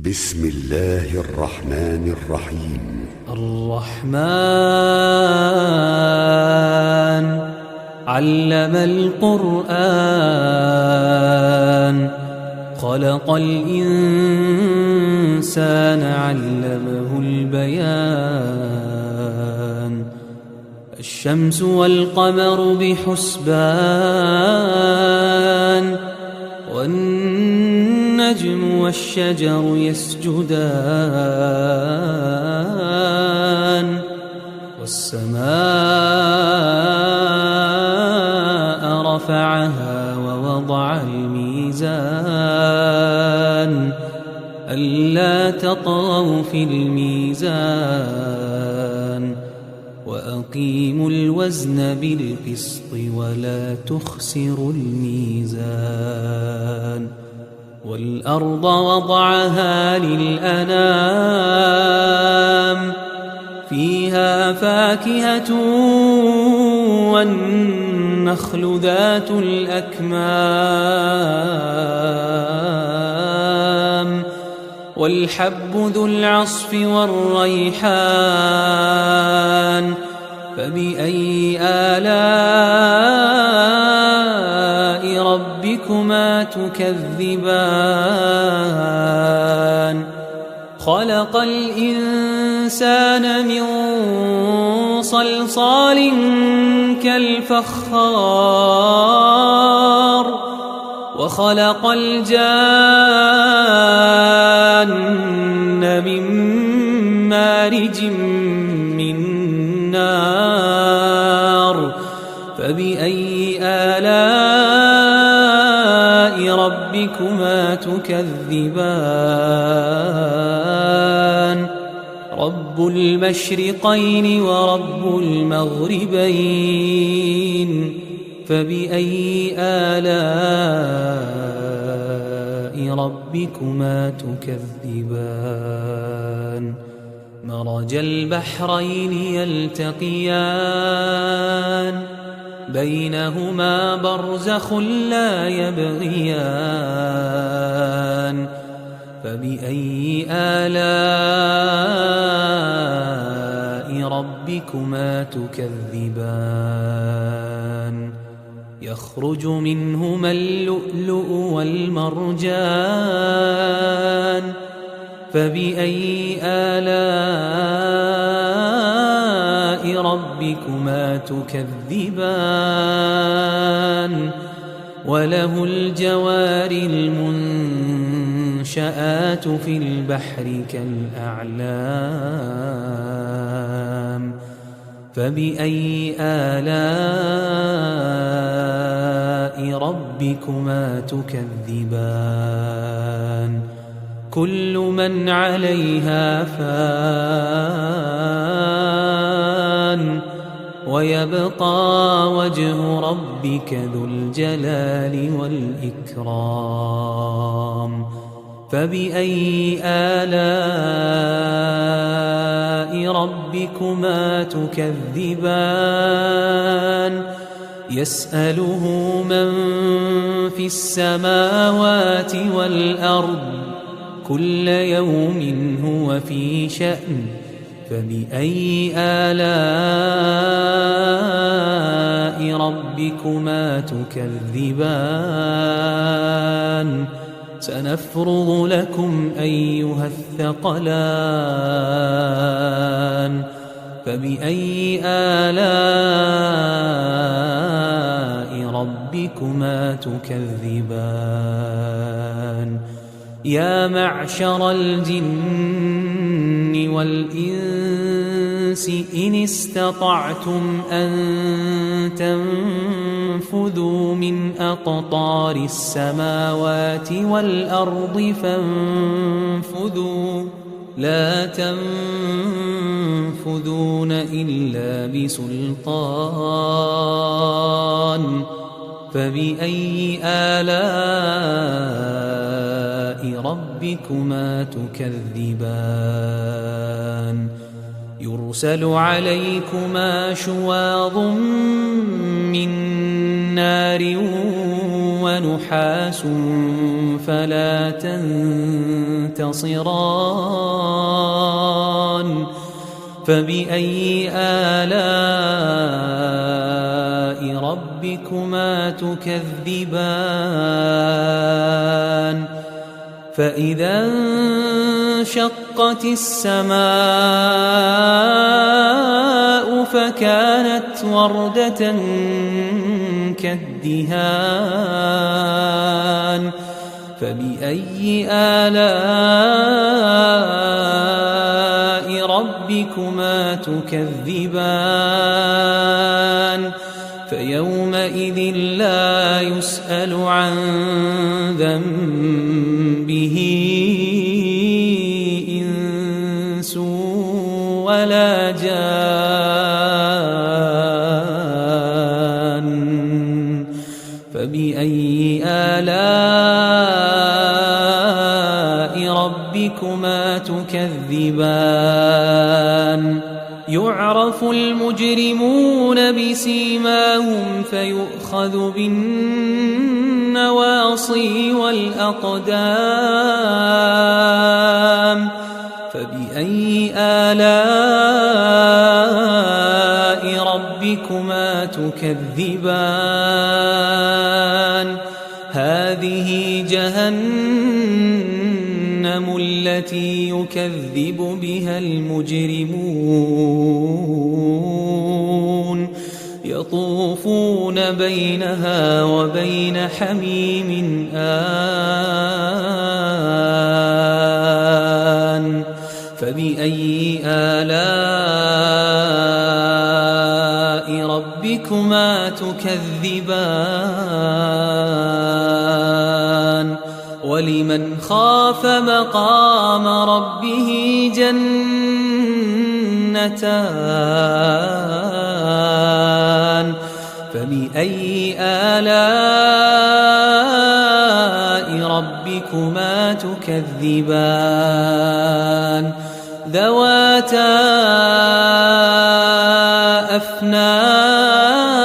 بسم الله الرحمن الرحيم. الرحمن علم القرآن خلق الإنسان علمه البيان الشمس والقمر بحسبان والنجم والشجر يسجدان والسماء رفعها ووضع الميزان ألا تطغوا في الميزان وأقيموا الوزن بالقسط ولا تخسروا الميزان والأرض وضعها للأنام فيها فاكهة والنخل ذات الأكمام والحب ذو العصف والريحان فبأي آلاء ربكما تكذبان خلق الإنسان من صلصال كالفخار وخلق الجان من مارج من نار فبأي آلاء ربكما تكذبان رب المشرقين ورب المغربين فبأي آلاء ربكما تكذبان مرج البحرين يلتقيان بينهما برزخ لا يبغيان فبأي آلاء ربكما تكذبان يخرج منهما اللؤلؤ والمرجان فبأي آلاء ربكما تكذبان وله الجوار المنشآت في البحر كالأعلام فبأي آلاء ربكما تكذبان كل من عليها فان ويبقى وجه ربك ذو الجلال والإكرام فبأي آلاء ربكما تكذبان يسأله من في السماوات والأرض كل يوم هو في شأن فبأي آلاء ربكما تكذبان سنفرغ لكم أيها الثقلان فبأي آلاء ربكما تكذبان يا معشر الجن والإنس إن استطعتم أن تنفذوا من أقطار السماوات والأرض فانفذوا لا تنفذون إلا بسلطان فبأي آلاء ربكما تكذبان يرسل عليكما شواظ من نار ونحاس فلا تنتصران فبأي آلاء ربكما تكذبان فإذا انشقت السماء فكانت وردة كالدهان فبأي آلاء ربكما تكذبان فيومئذ لا يسأل عن ذنبه إنس ولا جان فبأي آلاء ربكما تكذبان يعرف المجرمون بسيماهم فيؤخذ بالنواصي والأقدام فبأي آلاء ربكما تكذبان هذه جهنم التي يكذب بها المجرمون يطوفون بينها وبين حميم آن فبأي آلاء ربكما تكذبان ولمن خاف مقام ربه جنتان فبأي آلاء ربكما تكذبان ذواتا أفنان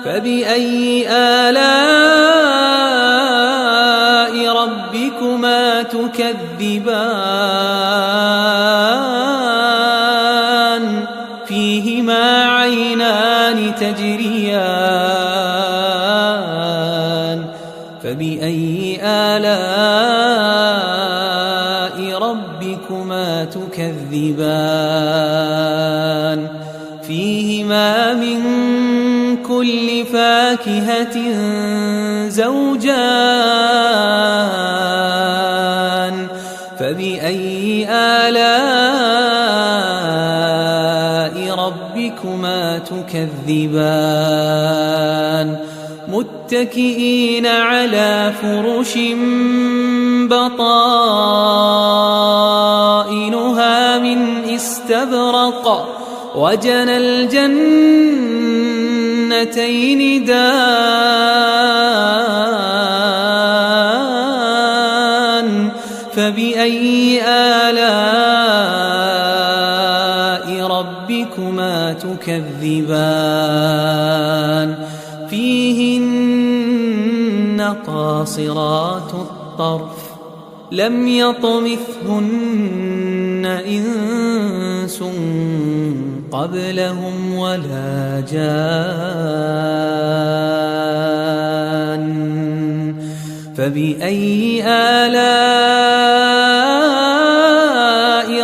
فبأي آلاء ربكما تكذبان فيهما عينان تجريان فبأي آلاء ربكما تكذبان فيهما من كل فاكهة زوجان فبأي آلاء ربكما تكذبان متكئين على فرش بطائنها من استبرق وجنى الجنتين دان فبأي آلاء ربكما تكذبان فيهن قاصرات الطرف لم يطمثهن إنس قبلهم ولا جان فبأي آلاء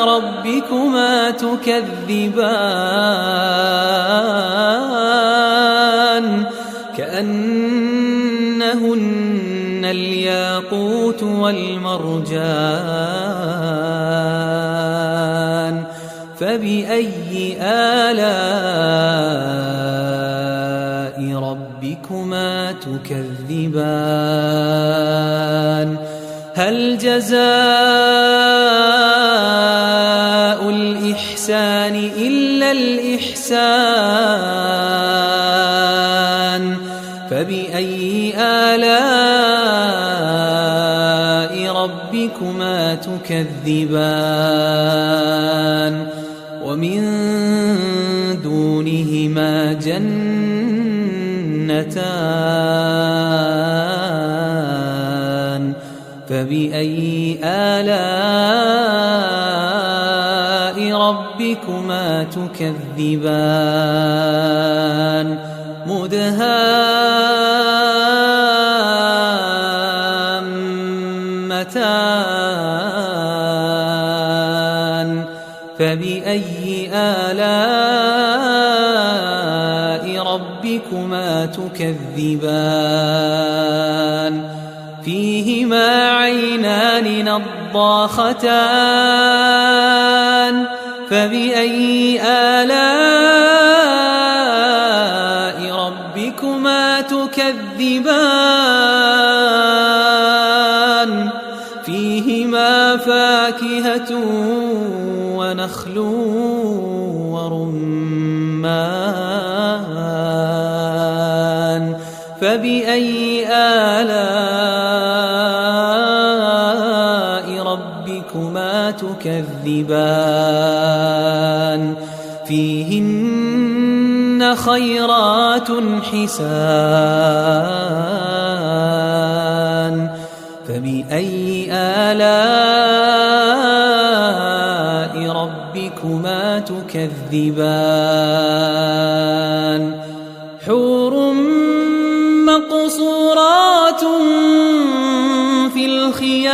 ربكما تكذبان كأنهن الياقوت والمرجان فبأي آلاء ربكما تكذبان هل جزاء الإحسان إلا الإحسان فبأي آلاء ربكما تكذبان ومن دونهما جنتان جنتان فبأي آلاء ربكما تكذبان مدهامتان فبأي آلاء ربكما تكذبان فيهما عينان نضاختان فبأي آلاء ربكما تكذبان فيهما فاكهة ونخل ورمان فبأي آلاء ربكما تكذبان فيهن خيرات حسان فبأي آلاء ربكما تكذبان حور مقصورات في الخيام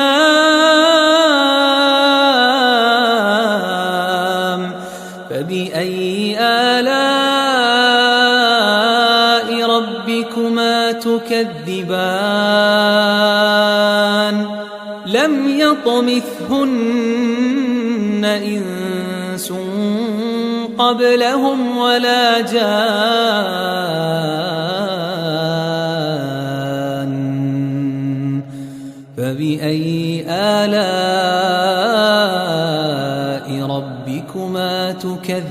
فبأي آلاء ربكما تكذبان لم يطمثهن إنس قبلهم ولا جان فبأي آلاء ربكما تكذبان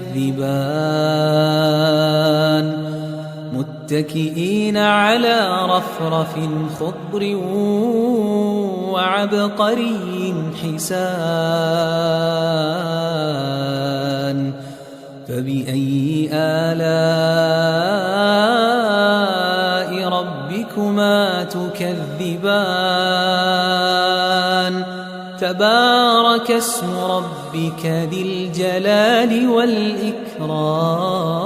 متكئين على رفرف خضر وعبقري حسان فبأي آلاء ربكما تكذبان تبارك اسم ربك ذي الجلال والإكرام